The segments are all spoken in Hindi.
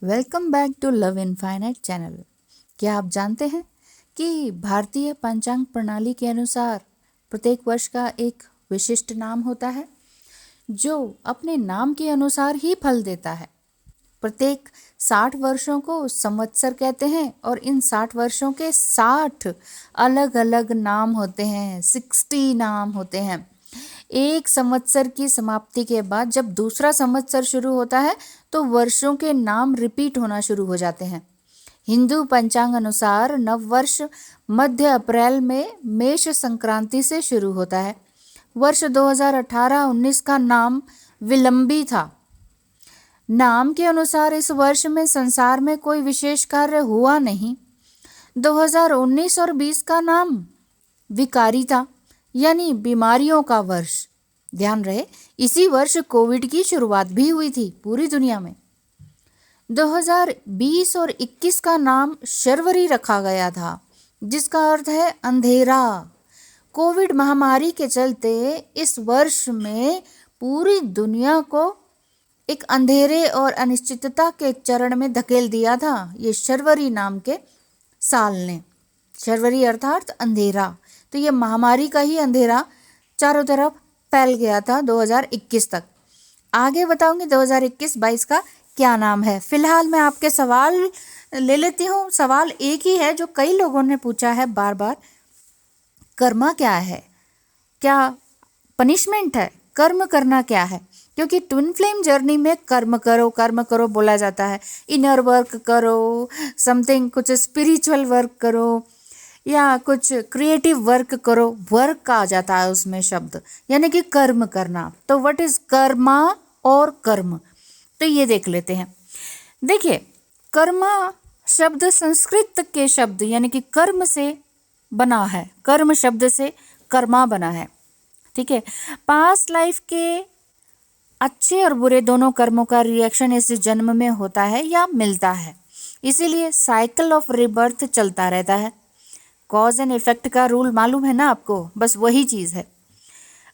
Welcome back to love infinite channel. क्या आप जानते हैं कि भारतीय पंचांग प्रणाली के अनुसार प्रत्येक वर्ष का एक विशिष्ट नाम होता है जो अपने नाम के अनुसार ही फल देता है। प्रत्येक 60 वर्षों को संवत्सर कहते हैं और इन 60 वर्षों के 60 अलग अलग नाम होते हैं, 60 नाम होते हैं। एक संवत्सर की समाप्ति के बाद जब दूसरा संवत्सर शुरू होता है तो वर्षों के नाम रिपीट होना शुरू हो जाते हैं। हिंदू पंचांग अनुसार नववर्ष मध्य अप्रैल में मेष संक्रांति से शुरू होता है। वर्ष 2018-19 का नाम विलंबी था। नाम के अनुसार इस वर्ष में संसार में कोई विशेष कार्य हुआ नहीं। 2019 और 20 का नाम विकारी था, यानी बीमारियों का वर्ष। ध्यान रहे, इसी वर्ष कोविड की शुरुआत भी हुई थी पूरी दुनिया में। 2020 और 21 का नाम शर्वरी रखा गया था, जिसका अर्थ है अंधेरा। कोविड महामारी के चलते इस वर्ष में पूरी दुनिया को एक अंधेरे और अनिश्चितता के चरण में धकेल दिया था ये शर्वरी नाम के साल ने। शर्वरी अर्थात अंधेरा। तो ये महामारी का ही अंधेरा चारों तरफ फैल गया था 2021 तक। आगे बताऊंगी 2021-22 का क्या नाम है। फिलहाल मैं आपके सवाल ले लेती हूँ। सवाल एक ही है जो कई लोगों ने पूछा है बार बार। कर्मा क्या है? क्या पनिशमेंट है? कर्म करना क्या है? क्योंकि ट्विन फ्लेम जर्नी में कर्म करो बोला जाता है। इनर वर्क करो, समथिंग कुछ स्पिरिचुअल वर्क करो या कुछ क्रिएटिव वर्क करो, वर्क आ जाता है उसमें शब्द, यानी कि कर्म करना। तो व्हाट इज कर्मा और कर्म, तो ये देख लेते हैं। देखिए, कर्मा शब्द संस्कृत के शब्द यानी कि कर्म से बना है। कर्म शब्द से कर्मा बना है, ठीक है। पास्ट लाइफ के अच्छे और बुरे दोनों कर्मों का रिएक्शन इस जन्म में होता है या मिलता है, इसीलिए साइकिल ऑफ रिबर्थ चलता रहता है। कॉज एंड इफेक्ट का रूल मालूम है ना आपको, बस वही चीज़ है।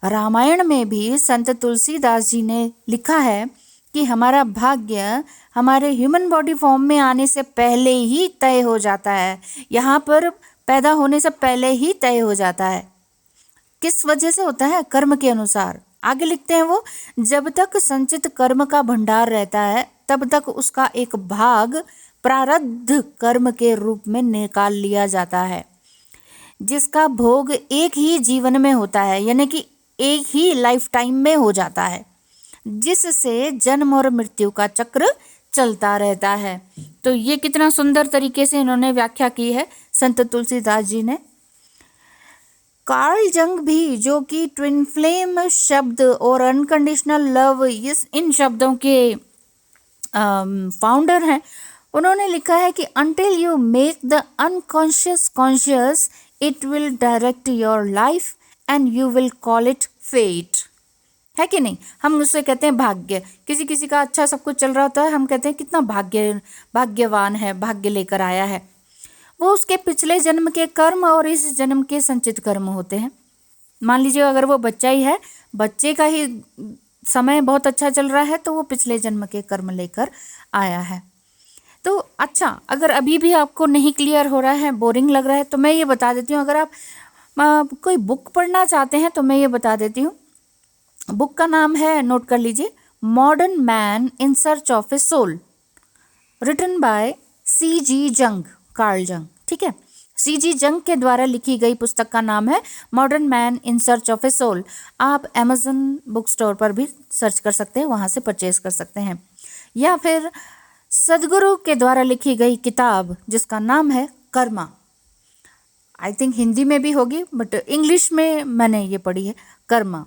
रामायण में भी संत तुलसीदास जी ने लिखा है कि हमारा भाग्य हमारे ह्यूमन बॉडी फॉर्म में आने से पहले ही तय हो जाता है, यहाँ पर पैदा होने से पहले ही तय हो जाता है। किस वजह से होता है? कर्म के अनुसार। आगे लिखते हैं वो, जब तक संचित कर्म का भंडार रहता है तब तक उसका एक भाग प्रारब्ध कर्म के रूप में निकाल लिया जाता है, जिसका भोग एक ही जीवन में होता है, यानी कि एक ही लाइफ टाइम में हो जाता है, जिससे जन्म और मृत्यु का चक्र चलता रहता है। तो ये कितना सुंदर तरीके से इन्होंने व्याख्या की है संत तुलसीदास जी ने। कार्ल जंग भी, जो कि ट्विन फ्लेम शब्द और अनकंडीशनल लव इन शब्दों के फाउंडर हैं, उन्होंने लिखा है कि until you make the unconscious conscious, it will direct your life and you will call it fate। है कि नहीं? हम उससे कहते हैं भाग्य। किसी किसी का अच्छा सब कुछ चल रहा होता है, हम कहते हैं कितना भाग्यवान है, भाग्य लेकर आया है। वो उसके पिछले जन्म के कर्म और इस जन्म के संचित कर्म होते हैं। मान लीजिए अगर वो बच्चा ही है, बच्चे का ही समय बहुत अच्छा चल रहा है तो वो पिछले जन्म के कर्म लेकर आया है। तो अच्छा, अगर अभी भी आपको नहीं क्लियर हो रहा है, बोरिंग लग रहा है, तो मैं ये बता देती हूँ। अगर आप कोई बुक पढ़ना चाहते हैं तो मैं ये बता देती हूँ। बुक का नाम है, नोट कर लीजिए, modern man in search of a soul, written by C.G. Jung, Karl जंग, ठीक है। C.G. जंग के द्वारा लिखी गई पुस्तक का नाम है modern man in search of a soul. आप अमेजन बुक स्टोर पर भी सर्च कर सकते हैं, वहाँ से परचेज कर सकते हैं। या फिर सदगुरु के द्वारा लिखी गई किताब जिसका नाम है कर्मा। आई थिंक हिंदी में भी होगी, बट इंग्लिश में मैंने ये पढ़ी है, कर्मा।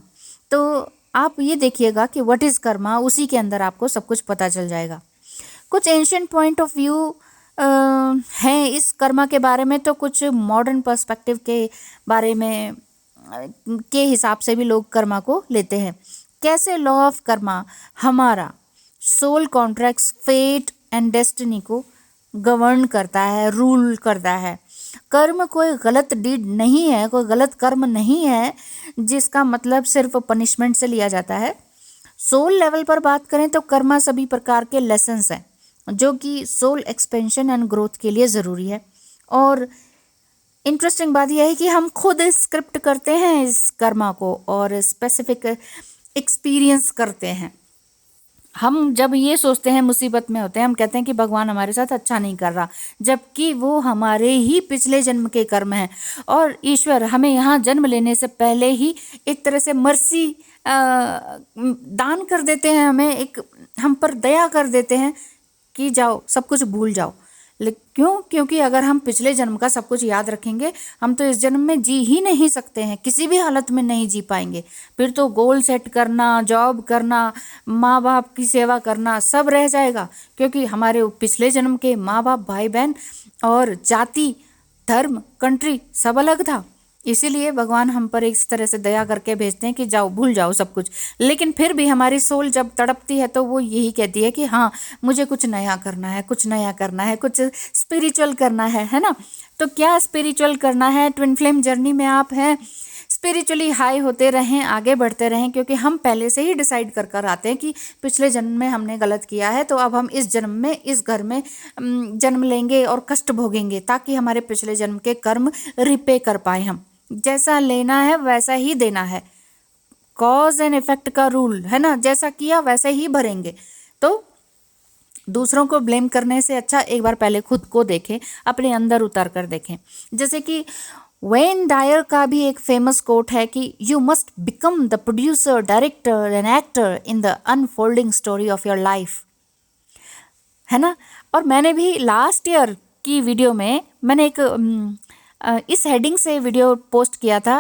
तो आप ये देखिएगा कि व्हाट इज़ कर्मा, उसी के अंदर आपको सब कुछ पता चल जाएगा। कुछ एंशिएंट पॉइंट ऑफ व्यू हैं इस कर्मा के बारे में, तो कुछ मॉडर्न पर्सपेक्टिव के बारे में के हिसाब से भी लोग कर्मा को लेते हैं। कैसे लॉ ऑफ कर्मा हमारा soul contracts, fate and destiny को गवर्न करता है, रूल करता है। कर्म कोई गलत डीड नहीं है, कोई गलत कर्म नहीं है जिसका मतलब सिर्फ पनिशमेंट से लिया जाता है। सोल लेवल पर बात करें तो कर्मा सभी प्रकार के लेसन्स हैं जो कि सोल एक्सपेंशन एंड ग्रोथ के लिए ज़रूरी है। और इंटरेस्टिंग बात यह है कि हम खुद स्क्रिप्ट करते हैं इस कर्मा को और स्पेसिफिक एक्सपीरियंस करते हैं। हम जब ये सोचते हैं, मुसीबत में होते हैं, हम कहते हैं कि भगवान हमारे साथ अच्छा नहीं कर रहा, जबकि वो हमारे ही पिछले जन्म के कर्म हैं। और ईश्वर हमें यहाँ जन्म लेने से पहले ही एक तरह से मर्सी दान कर देते हैं, हमें एक हम पर दया कर देते हैं कि जाओ सब कुछ भूल जाओ। क्यों? क्योंकि अगर हम पिछले जन्म का सब कुछ याद रखेंगे, हम तो इस जन्म में जी ही नहीं सकते हैं, किसी भी हालत में नहीं जी पाएंगे। फिर तो गोल सेट करना, जॉब करना, माँ बाप की सेवा करना सब रह जाएगा, क्योंकि हमारे पिछले जन्म के माँ बाप, भाई बहन और जाति, धर्म, कंट्री सब अलग था। इसीलिए भगवान हम पर इस तरह से दया करके भेजते हैं कि जाओ भूल जाओ सब कुछ। लेकिन फिर भी हमारी सोल जब तड़पती है तो वो यही कहती है कि हाँ मुझे कुछ नया करना है, कुछ नया करना है, कुछ स्पिरिचुअल करना है ना। तो क्या स्पिरिचुअल करना है? ट्विन फ्लेम जर्नी में आप हैं, स्पिरिचुअली हाई होते रहें, आगे बढ़ते रहें, क्योंकि हम पहले से ही डिसाइड कर कर आते हैं कि पिछले जन्म में हमने गलत किया है, तो अब हम इस जन्म में इस घर में जन्म लेंगे और कष्ट भोगेंगे, ताकि हमारे पिछले जन्म के कर्म रिपे कर पाए। हम जैसा लेना है वैसा ही देना है, कॉज एंड इफेक्ट का रूल है ना, जैसा किया वैसे ही भरेंगे। तो दूसरों को ब्लेम करने से अच्छा एक बार पहले खुद को देखें, अपने अंदर उतर कर देखें। जैसे कि वेन डायर का भी एक फेमस कोट है कि you must become the producer, director and actor in the unfolding story of your life, है ना। और मैंने भी लास्ट ईयर की वीडियो में मैंने एक इस हेडिंग से वीडियो पोस्ट किया था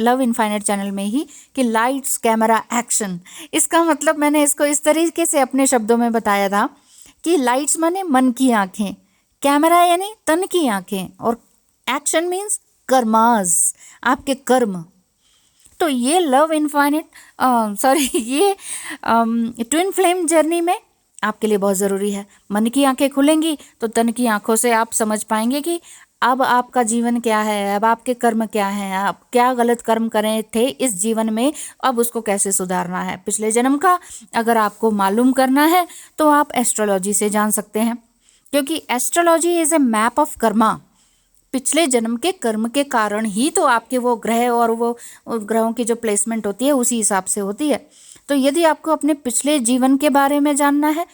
लव इनफाइनाइट चैनल में ही कि लाइट्स कैमरा एक्शन। इसका मतलब मैंने इसको इस तरीके से अपने शब्दों में बताया था कि लाइट्स माने मन की आंखें, कैमरा यानी तन की आंखें, और एक्शन मीन्स कर्मास, आपके कर्म। तो ये लव इनफाइनाइट ये ट्विन फ्लेम जर्नी में आपके लिए बहुत ज़रूरी है। मन की आंखें खुलेंगी तो तन की आंखों से आप समझ पाएंगे कि अब आपका जीवन क्या है, अब आपके कर्म क्या हैं, आप क्या गलत कर्म करे थे इस जीवन में, अब उसको कैसे सुधारना है। पिछले जन्म का अगर आपको मालूम करना है तो आप एस्ट्रोलॉजी से जान सकते हैं, क्योंकि astrology is a map of Karma. पिछले जन्म के कर्म के कारण ही तो आपके वो ग्रह और वो ग्रहों की जो प्लेसमेंट होती है उसी हिसाब से होती है। तो यदि आपको अपने पिछले जीवन के बारे में जानना है,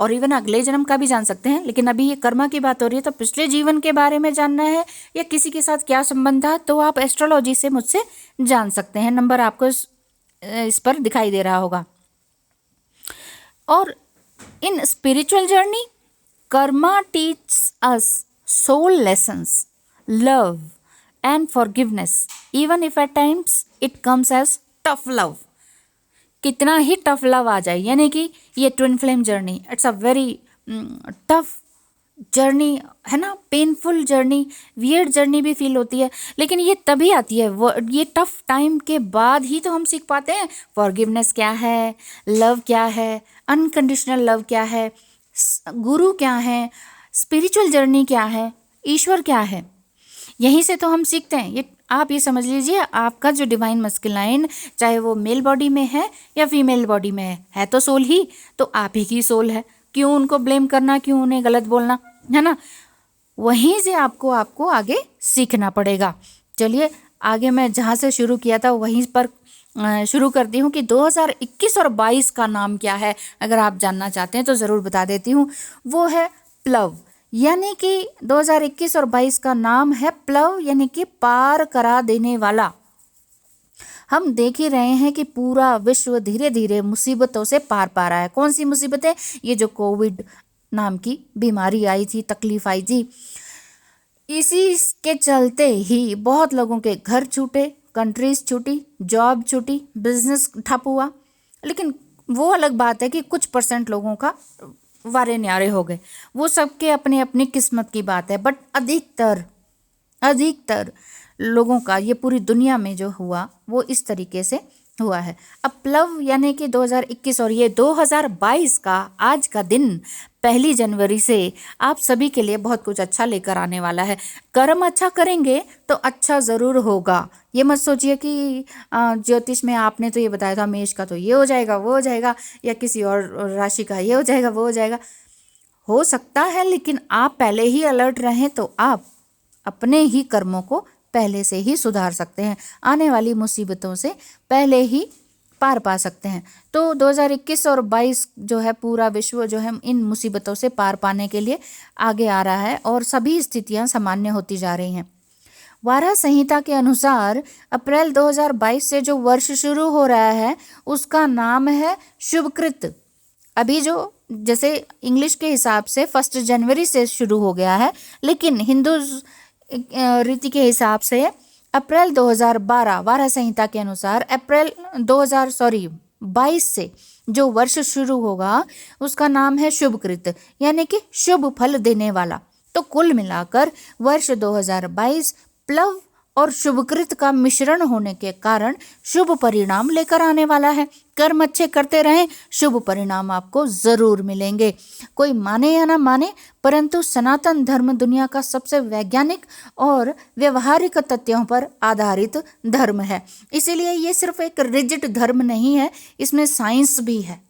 और इवन अगले जन्म का भी जान सकते हैं, लेकिन अभी ये कर्मा की बात हो रही है, तो पिछले जीवन के बारे में जानना है या किसी के साथ क्या संबंध था, तो आप एस्ट्रोलॉजी से मुझसे जान सकते हैं। नंबर आपको इस पर दिखाई दे रहा होगा। और in spiritual journey Karma teach us soul lessons, love and forgiveness, even if at times it comes as tough love। कितना ही टफ लव आ जाए, यानी कि ये twin flame journey it's a very tough journey है ना, पेनफुल जर्नी, वियर्ड जर्नी भी फील होती है, लेकिन ये तभी आती है, वो ये टफ टाइम के बाद ही तो हम सीख पाते हैं फॉरगिवनेस क्या है, लव क्या है, अनकंडीशनल लव क्या है, गुरु क्या है, स्पिरिचुअल जर्नी क्या है, ईश्वर क्या है। यहीं से तो हम सीखते हैं। ये आप ये समझ लीजिए, आपका जो डिवाइन मस्कुलाइन, चाहे वो मेल बॉडी में है या फीमेल बॉडी में है तो सोल ही, तो आप ही की सोल है। क्यों उनको ब्लेम करना, क्यों उन्हें गलत बोलना, है ना। वहीं से आपको आगे सीखना पड़ेगा। चलिए आगे मैं जहाँ से शुरू किया था वहीं पर शुरू करती हूँ कि 2021 और 22 का नाम क्या है। अगर आप जानना चाहते हैं तो ज़रूर बता देती हूँ। वो है प्लव, यानी कि 2021 और 22 का नाम है प्लव, यानी कि पार करा देने वाला। हम देख ही रहे हैं कि पूरा विश्व धीरे धीरे मुसीबतों से पार पा रहा है। कौन सी मुसीबतें? ये जो कोविड नाम की बीमारी आई थी, तकलीफ आई थी, इसी के चलते ही बहुत लोगों के घर छूटे, कंट्रीज छूटी, जॉब छूटी, बिजनेस ठप हुआ। लेकिन वो अलग बात है कि कुछ % लोगों का वारे न्यारे हो गए, वो सबके अपनी अपनी किस्मत की बात है। बट अधिकतर लोगों का ये पूरी दुनिया में जो हुआ वो इस तरीके से हुआ है। अब प्लव यानी कि 2021 और ये 2022 का आज का दिन 1 जनवरी से आप सभी के लिए बहुत कुछ अच्छा लेकर आने वाला है। कर्म अच्छा करेंगे तो अच्छा ज़रूर होगा। ये मत सोचिए कि ज्योतिष में आपने तो ये बताया था मेष का तो ये हो जाएगा वो हो जाएगा, या किसी और राशि का ये हो जाएगा वो हो जाएगा। हो सकता है, लेकिन आप पहले ही अलर्ट रहें तो आप अपने ही कर्मों को पहले से ही सुधार सकते हैं, आने वाली मुसीबतों से पहले ही पार पा सकते हैं। तो 2021 और 22 जो है पूरा विश्व जो है इन मुसीबतों से पार पाने के लिए आगे आ रहा है और सभी स्थितियां सामान्य होती जा रही हैं। वाराह संहिता के अनुसार अप्रैल 2022 से जो वर्ष शुरू हो रहा है उसका नाम है शुभकृत। अभी जो जैसे इंग्लिश के हिसाब से 1 जनवरी से शुरू हो गया है, लेकिन हिंदू रीति के हिसाब से अप्रैल 2012 वाराह संहिता के अनुसार अप्रैल 22 से जो वर्ष शुरू होगा उसका नाम है शुभकृत, यानी कि शुभ फल देने वाला। तो कुल मिलाकर वर्ष 2022 प्लव और शुभकृत का मिश्रण होने के कारण शुभ परिणाम लेकर आने वाला है। कर्म अच्छे करते रहें, शुभ परिणाम आपको जरूर मिलेंगे। कोई माने या ना माने, परंतु सनातन धर्म दुनिया का सबसे वैज्ञानिक और व्यवहारिक तथ्यों पर आधारित धर्म है। इसीलिए ये सिर्फ एक रिजिड धर्म नहीं है, इसमें साइंस भी है।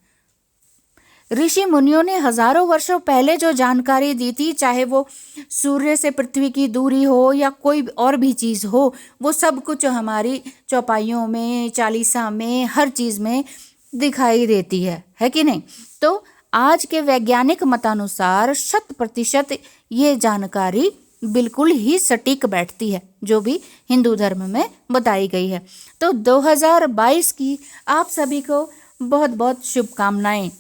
ऋषि मुनियों ने हजारों वर्षों पहले जो जानकारी दी थी, चाहे वो सूर्य से पृथ्वी की दूरी हो या कोई और भी चीज़ हो, वो सब कुछ हमारी चौपाइयों में, चालीसा में, हर चीज़ में दिखाई देती है कि नहीं। तो आज के वैज्ञानिक मतानुसार 100% ये जानकारी बिल्कुल ही सटीक बैठती है जो भी हिंदू धर्म में बताई गई है। तो 2022 की आप सभी को बहुत बहुत शुभकामनाएं।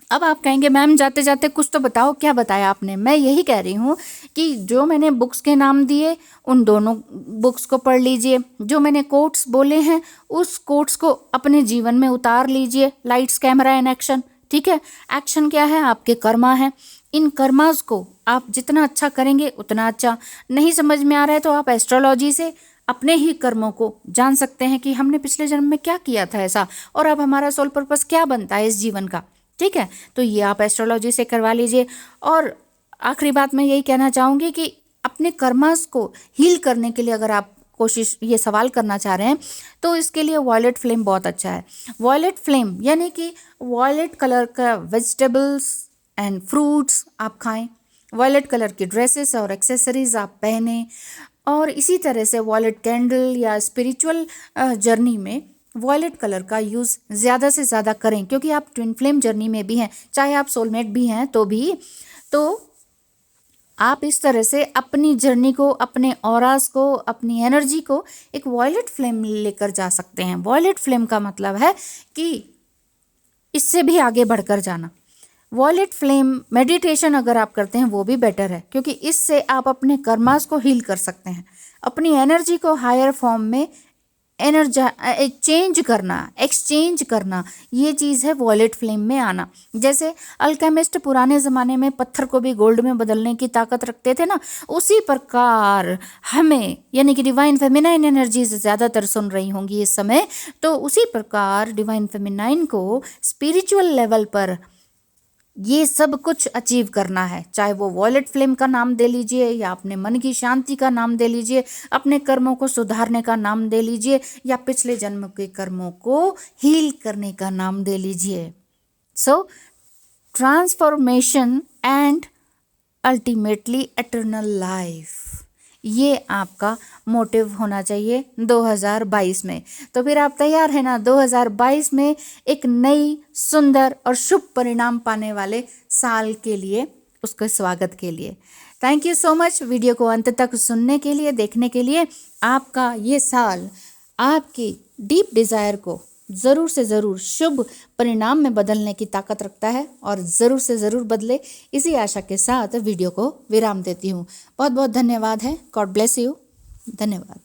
अब आप कहेंगे मैम जाते जाते कुछ तो बताओ, क्या बताया आपने? मैं यही कह रही हूँ कि जो मैंने बुक्स के नाम दिए उन दोनों बुक्स को पढ़ लीजिए, जो मैंने कोट्स बोले हैं उस कोट्स को अपने जीवन में उतार लीजिए। लाइट्स कैमरा एंड एक्शन, ठीक है। एक्शन क्या है? आपके कर्मा है। इन कर्मास को आप जितना अच्छा करेंगे उतना अच्छा। नहीं समझ में आ रहा है तो आप एस्ट्रोलॉजी से अपने ही कर्मों को जान सकते हैं कि हमने पिछले जन्म में क्या किया था ऐसा, और अब हमारा सोल पर्पस क्या बनता है इस जीवन का, ठीक है। तो ये आप एस्ट्रोलॉजी से करवा लीजिए। और आखिरी बात मैं यही कहना चाहूँगी कि अपने कर्मास को हील करने के लिए अगर आप ये सवाल करना चाह रहे हैं तो इसके लिए वॉयलेट फ्लेम बहुत अच्छा है। वॉयलेट फ्लेम यानी कि वॉयलेट कलर का वेजिटेबल्स एंड फ्रूट्स आप खाएं, वॉयलेट कलर की ड्रेसेस और एक्सेसरीज आप पहने, और इसी तरह से वॉयलेट कैंडल या स्पिरिचुअल जर्नी में वॉयलेट कलर का यूज़ ज़्यादा से ज़्यादा करें, क्योंकि आप ट्विन फ्लेम जर्नी में भी हैं, चाहे आप सोलमेट भी हैं तो आप इस तरह से अपनी जर्नी को, अपने ऑरास को, अपनी एनर्जी को एक वॉयलेट फ्लेम लेकर जा सकते हैं। वॉयलेट फ्लेम का मतलब है कि इससे भी आगे बढ़कर जाना। वॉयलेट फ्लेम मेडिटेशन अगर आप करते हैं वो भी बेटर है, क्योंकि इससे आप अपने कर्मास को हील कर सकते हैं, अपनी एनर्जी को हायर फॉर्म में एक्सचेंज करना, ये चीज़ है वॉयलेट फ्लेम में आना। जैसे अल्केमिस्ट पुराने ज़माने में पत्थर को भी गोल्ड में बदलने की ताकत रखते थे ना, उसी प्रकार हमें, यानी कि डिवाइन फेमिनाइन एनर्जीज ज़्यादातर सुन रही होंगी इस समय, तो उसी प्रकार डिवाइन फेमिनाइन को स्पिरिचुअल लेवल पर ये सब कुछ अचीव करना है। चाहे वो वॉयलेट फ्लेम का नाम दे लीजिए, या अपने मन की शांति का नाम दे लीजिए, अपने कर्मों को सुधारने का नाम दे लीजिए, या पिछले जन्म के कर्मों को हील करने का नाम दे लीजिए। So transformation and ultimately eternal life, ये आपका मोटिव होना चाहिए 2022 में। तो फिर आप तैयार हैं ना 2022 में एक नई सुंदर और शुभ परिणाम पाने वाले साल के लिए, उसके स्वागत के लिए। Thank you so much video को अंत तक सुनने के लिए, देखने के लिए। आपका ये साल आपकी डीप डिज़ायर को ज़रूर से ज़रूर शुभ परिणाम में बदलने की ताकत रखता है, और ज़रूर से ज़रूर बदले, इसी आशा के साथ वीडियो को विराम देती हूँ। बहुत बहुत धन्यवाद है। God bless you. धन्यवाद।